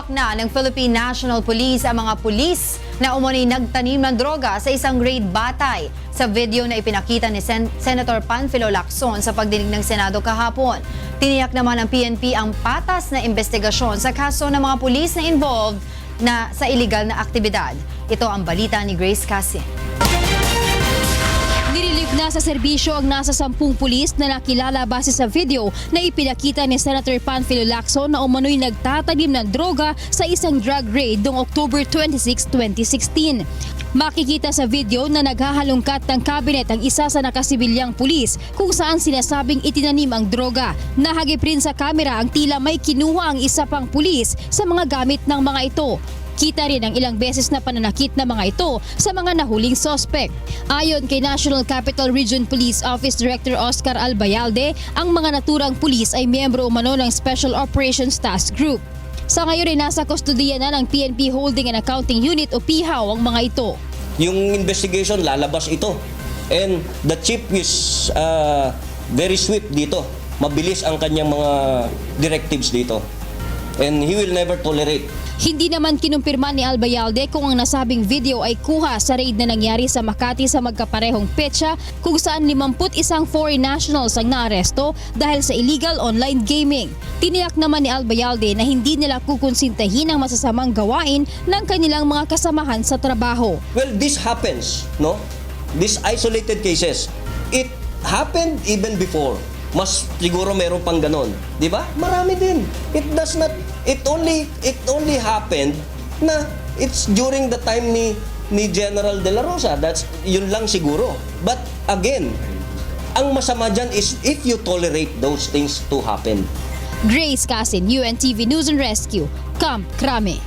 Hawak na ng Philippine National Police ang mga pulis na umano'y nagtanim ng droga sa isang grade Batay sa video na ipinakita ni Senator Panfilo Lacson sa pagdinig ng Senado kahapon. Tiniyak naman ng PNP ang patas na investigasyon sa kaso ng mga pulis na involved na sa illegal na aktibidad. Ito ang balita ni Grace Casin. Nirelieve na sa serbisyo ang nasa 10 pulis na nakilala base sa video na ipinakita ni Senator Panfilo Lacson na umano'y nagtatanim ng droga sa isang drug raid noong October 26, 2016. Makikita sa video na naghahalongkat ng kabinet ang isa sa nakasibilyang pulis kung saan sinasabing itinanim ang droga. Nahagip rin sa kamera ang tila may kinuha ang isa pang pulis sa mga gamit ng mga ito. Kita rin ang ilang beses na pananakit na mga ito sa mga nahuling sospek. Ayon kay National Capital Region Police Office Director Oscar Albayalde, ang mga naturang pulis ay miyembro umano ng Special Operations Task Group. Sa ngayon ay nasa kustodiya na ng PNP Holding and Accounting Unit o PIHAW ang mga ito. Yung investigation, lalabas ito. And the chief is very swift dito. Mabilis ang kanyang mga directives dito. And he will never tolerate. Hindi naman kinumpirma ni Albayalde kung ang nasabing video ay kuha sa raid na nangyari sa Makati sa magkaparehong petsa kung saan 51 foreign nationals ang naaresto dahil sa illegal online gaming. Tiniyak naman ni Albayalde na hindi nila kukonsintahin ang masasamang gawain ng kanilang mga kasamahan sa trabaho. Well, this happens, no? These isolated cases, it happened even before. Mas siguro meron pang ganon, di ba? Marami din. It only happened na it's during the time ni General De La Rosa. Yun lang siguro. But again, ang masama dyan is if you tolerate those things to happen. Grace Casin, UNTV News and Rescue, Camp Crame.